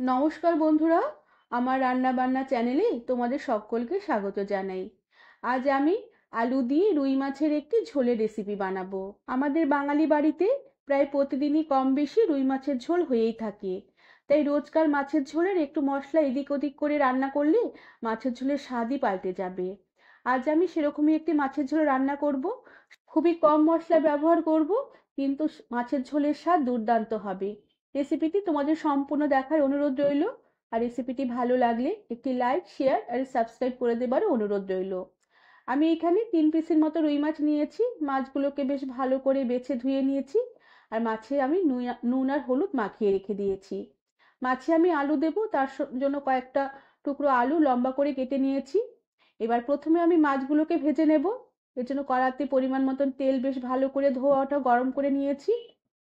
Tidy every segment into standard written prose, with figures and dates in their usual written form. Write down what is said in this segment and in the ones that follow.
নমস্কার বন্ধুরা, আমার রান্না বান্না চ্যানেলে তোমাদের সকলকে স্বাগত জানাই। আজ আমি আলু দিয়ে রুই মাছের একটি ঝোলের রেসিপি বানাবো। আমাদের বাঙালি বাড়িতে প্রায় প্রতিদিনই কম বেশি রুই মাছের ঝোল হয়েই থাকে। তাই রোজকার মাছের ঝোলের একটু মশলা এদিক ওদিক করে রান্না করলে মাছের ঝোলের স্বাদই পাল্টে যাবে। আজ আমি সেরকমই একটি মাছের ঝোল রান্না করব। খুবই কম মশলা ব্যবহার করব, কিন্তু মাছের ঝোলের স্বাদ দুর্দান্ত হবে। রেসিপিটি তোমাদের সম্পূর্ণ দেখার অনুরোধ রইল। আর রেসিপিটি ভালো লাগলে একটি লাইক, শেয়ার আর সাবস্ক্রাইব করে দেবারও অনুরোধ রইল। আমি এখানে 3 পিসের মতো রুই মাছ নিয়েছি। মাছগুলোকে বেশ ভালো করে বেছে ধুয়ে নিয়েছি। আর মাছে আমি নুন আর হলুদ মাখিয়ে রেখে দিয়েছি। মাছে আমি আলু দেবো, তার জন্য কয়েকটা টুকরো আলু লম্বা করে কেটে নিয়েছি। এবার প্রথমে আমি মাছগুলোকে ভেজে নেব। এর জন্য কড়াতে পরিমাণ মতন তেল বেশ ভালো করে ধোয়াটা গরম করে নিয়েছি।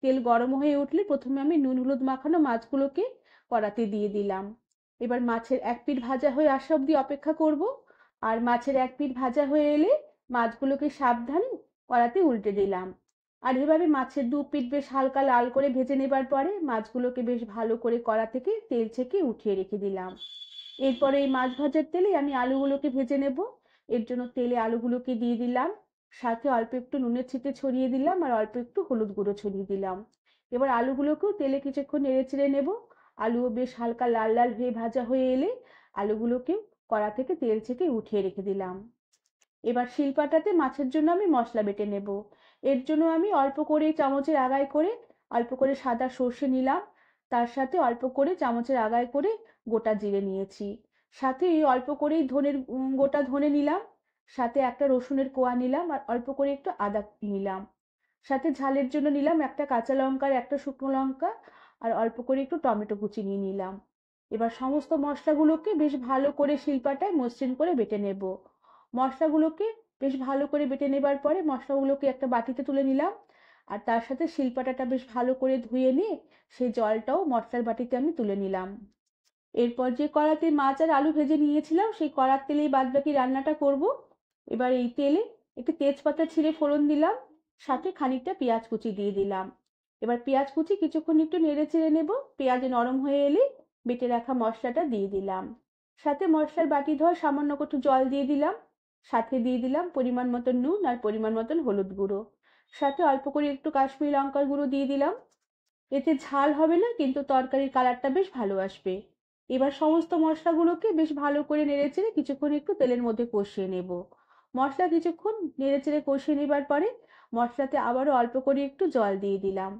তেল গরম হয়ে উঠলে প্রথমে আমি নুন হলুদ মাখানো মাছগুলোকে কড়াতে দিয়ে দিলাম। এবার মাছের এক পিঠ ভাজা হয়ে আসা অবধি অপেক্ষা করব। আর মাছের এক পিঠ ভাজা হয়ে এলে মাছগুলোকে সাবধানে কড়াতে উল্টে দিলাম। আর এভাবে মাছের দু পিঠ বেশ হালকা লাল করে ভেজে নেবার পরে মাছগুলোকে বেশ ভালো করে কড়া থেকে তেল ছেঁকে উঠিয়ে রেখে দিলাম। এরপরে এই মাছ ভাজার তেলে আমি আলুগুলোকে ভেজে নেব। এর জন্য তেলে আলুগুলোকে দিয়ে দিলাম, সাথে অল্প একটু নুনের ছিটে ছড়িয়ে দিলাম আর অল্প একটু হলুদ গুঁড়ো ছড়িয়ে দিলাম। এবার আলুগুলোকেও তেলে কিছুক্ষণ নেড়ে চেড়ে নেব। আলুও বেশ হালকা লাল লাল হয়ে ভাজা হয়ে এলে আলুগুলোকে কড়া থেকে তেল ছেঁকে উঠিয়ে রেখে দিলাম। এবার শিলপাটাতে মাছের জন্য আমি মশলা বেটে নেব। এর জন্য আমি অল্প করে চামচের আগায় করে অল্প করে সাদা সর্ষে নিলাম। তার সাথে অল্প করে চামচের আগায় করে গোটা জিরে নিয়েছি। সাথে অল্প করেই গোটা ধনে নিলাম। সাথে একটা রসুনের কোয়া নিলাম আর অল্প করে একটু আদা নিলাম। সাথে ঝালের জন্য নিলাম একটা কাঁচা লঙ্কা আর একটা শুকনো লঙ্কা আর অল্প করে একটু টমেটো কুচি নিয়ে নিলাম। এবার সমস্ত মশলাগুলোকে বেশ ভালো করে শিলপাটায় মসৃণ করে বেটে নেব। মশলাগুলোকে বেশ ভালো করে বেটে নেবার পরে মশলাগুলোকে একটা বাটিতে তুলে নিলাম। আর তার সাথে শিলপাটাটা বেশ ভালো করে ধুয়ে নিয়ে সেই জলটাও মশলার বাটিতে আমি তুলে নিলাম। এরপর যে কড়াতে মাছ আর আলু ভেজে নিয়েছিলাম সেই কড়ার তেলেই বাদবাকি রান্নাটা করব। এবার এই তেলে একটু তেজপাতা ছিঁড়ে ফোড়ন দিলাম, সাথে খানিকটা পেঁয়াজ কুচি দিয়ে দিলাম। এবার পেঁয়াজ কুচি কিছুক্ষণ একটু নেড়ে চেড়ে নেব। পেঁয়াজ নরম হয়ে এলে বেটে রাখা মশলাটা দিয়ে দিলাম। সাথে মশলার বাটি ধোয়া সামান্য একটু জল দিয়ে দিলাম। সাথে দিয়ে দিলাম পরিমাণ মতন নুন আর পরিমাণ মতন হলুদ গুঁড়ো। সাথে অল্প করে একটু কাশ্মীরি লঙ্কার গুঁড়ো দিয়ে দিলাম। এতে ঝাল হবে না, কিন্তু তরকারির কালারটা বেশ ভালো আসবে। এবার সমস্ত মশলাগুলোকে বেশ ভালো করে নেড়েচেড়ে কিছুক্ষণ একটু তেলের মধ্যে কষিয়ে নেব। মশলা কিছুক্ষণ নেড়েচেড়ে কষিয়ে নেবার পরে মশলাতে আবারও অল্প করে একটু জল দিয়ে দিলাম।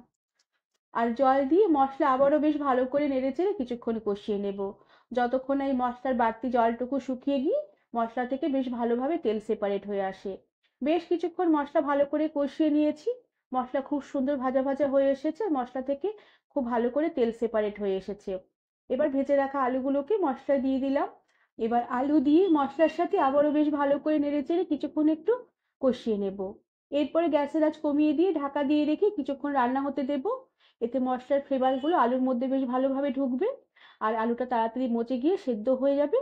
আর জল দিয়ে মশলা আবারও বেশ ভালো করে নেড়েচেড়ে কিছুক্ষণ কষিয়ে নেব, যতক্ষণ এই মশলার বাড়তি জলটুকু শুকিয়ে গিয়ে মশলা থেকে বেশ ভালোভাবে তেল সেপারেট হয়ে আসে। বেশ কিছুক্ষণ মশলা ভালো করে কষিয়ে নিয়েছি। মশলা খুব সুন্দর ভাজা ভাজা হয়ে এসেছে, মশলা থেকে খুব ভালো করে তেল সেপারেট হয়ে এসেছে। এবার ভেজে রাখা আলুগুলোকে মশলা দিয়ে দিলাম। এবার আলু দিয়ে মশলার সাথে আবারও বেশ ভালো করে নেড়েচেড়ে কিছুক্ষণ একটু কষিয়ে নেব। এরপরে গ্যাসের আঁচ কমিয়ে দিয়ে ঢাকা দিয়ে রেখে কিছুক্ষণ রান্না হতে দেব। এতে মশলার ফ্লেভারগুলো আলুর মধ্যে বেশ ভালোভাবে ঢুকবে আর আলুটা তাড়াতাড়ি মচে গিয়ে সেদ্ধ হয়ে যাবে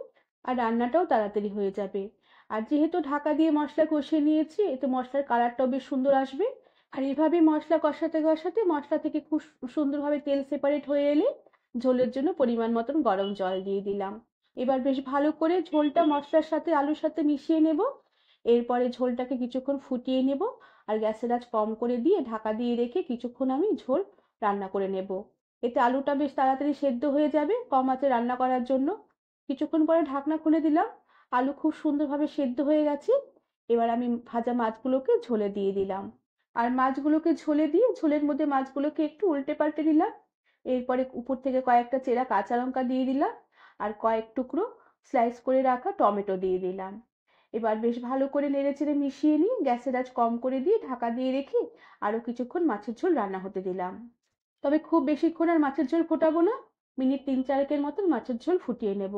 আর রান্নাটাও তাড়াতাড়ি হয়ে যাবে। আর যেহেতু ঢাকা দিয়ে মশলা কষিয়ে নিয়েছি, এতে মশলার কালারটাও বেশ সুন্দর আসবে। আর এভাবে মশলা কষাতে কষাতে মশলা থেকে খুব সুন্দরভাবে তেল সেপারেট হয়ে এলে ঝোলের জন্য পরিমাণ মতন গরম জল দিয়ে দিলাম। এবার বেশ ভালো করে ঝোলটা মশলার সাথে আলুর সাথে মিশিয়ে নেব। এরপরে ঝোলটাকে কিছুক্ষণ ফুটিয়ে নেব। আর গ্যাসের আঁচ কম করে দিয়ে ঢাকা দিয়ে রেখে কিছুক্ষণ আমি ঝোল রান্না করে নেব। এতে আলুটা বেশ তাড়াতাড়ি সেদ্ধ হয়ে যাবে কম আঁচে রান্না করার জন্য। কিছুক্ষণ পরে ঢাকনা খুলে দিলাম। আলু খুব সুন্দরভাবে সেদ্ধ হয়ে গেছে। এবার আমি ভাজা মাছগুলোকে ঝোলে দিয়ে দিলাম। আর মাছগুলোকে ঝোলে দিয়ে ঝোলের মধ্যে মাছগুলোকে একটু উল্টে পাল্টে দিলাম। এরপরে উপর থেকে কয়েকটা চেরা কাঁচা লঙ্কা দিয়ে দিলাম আর কয়েক টুকরো স্লাইস করে রাখা টমেটো দিয়ে দিলাম। এবার বেশ ভালো করে নেড়েচেড়ে মিশিয়ে নিয়ে গ্যাসের আঁচ কম করে দিয়ে ঢাকা দিয়ে রেখে আরো কিছুক্ষণ মাছের ঝোল রান্না হতে দিলাম। তবে খুব বেশিক্ষণ আর মাছের ঝোল ফোটাবো না, মিনিট 3-4 মতন মাছের ঝোল ফুটিয়ে নেব।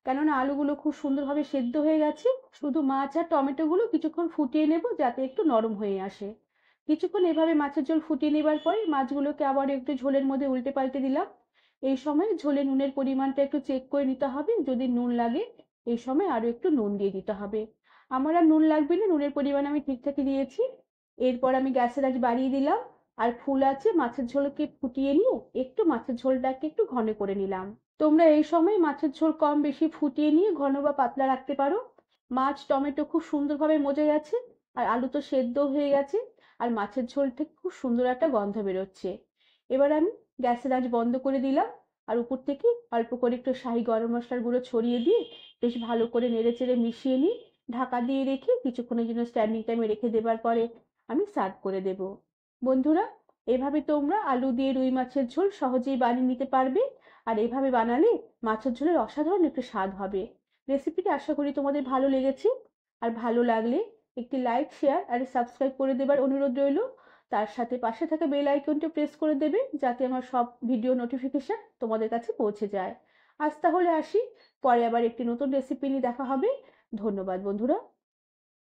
কেননা আলুগুলো খুব সুন্দরভাবে সেদ্ধ হয়ে গেছে। শুধু মাছ আর টমেটোগুলো কিছুক্ষণ ফুটিয়ে নেব যাতে একটু নরম হয়ে আসে। কিছুক্ষণ এভাবে মাছের ঝোল ফুটিয়ে নেবার পরে মাছগুলোকে আবার একটু ঝোলের মধ্যে উল্টে পাল্টে দিলাম। এই সময় ঝোলে নুনের পরিমাণটা একটু চেক করে নিতে হবে, যদি নুন লাগে এই সময় আরো একটু নুন দিয়ে দিতে হবে। আমার আর নুন লাগবে না, নুনের পরিমাণ আমি ঠিকঠাকই দিয়েছি। এরপর আমি গ্যাসের আঁচ বাড়িয়ে দিলাম। আর ফুল আছে মাছের ঝোলকে ফুটিয়ে নিয়ে একটু মাছের ঝোলটাকে একটু ঘন করে নিলাম। তোমরা এই সময় মাছের ঝোল কম বেশি ফুটিয়ে নিয়ে ঘন বা পাতলা রাখতে পারো। মাছ টমেটো খুব সুন্দরভাবে মজে গেছে, আর আলু তো সেদ্ধ হয়ে গেছে, আর মাছের ঝোল থেকে খুব সুন্দর একটা গন্ধ বেরোচ্ছে। এবার আমি গ্যাসের আঁচ বন্ধ করে দিলাম, আর উপর থেকে অল্প করে একটু শাহি গরম মশলার গুঁড়ো ছড়িয়ে দিয়ে বেশ ভালো করে নেড়ে চেড়ে মিশিয়ে নিই। ঢাকা দিয়ে রেখে কিছুক্ষণের জন্য স্ট্যান্ডিং টাইমে রেখে দেবার পরে আমি সার্ভ করে দেব। বন্ধুরা, এভাবে তোমরা আলু দিয়ে রুই মাছের ঝোল সহজেই বানিয়ে নিতে পারবে, আর এভাবে বানালে মাছের ঝোলের অসাধারণ একটু স্বাদ হবে। রেসিপিটি আশা করি তোমাদের ভালো লেগেছে, আর ভালো লাগলে একটি লাইক শেয়ার আর সাবস্ক্রাইব করে দেবার অনুরোধ রইল। তার সাথে পাশে থাকা বেল আইকনটি প্রেস করে দেবে, যাতে আমার সব ভিডিও নোটিফিকেশন তোমাদের কাছে পৌঁছে যায়। আজ তাহলে আসি, পরে আবার একটি নতুন রেসিপি নিয়ে দেখা হবে। ধন্যবাদ বন্ধুরা।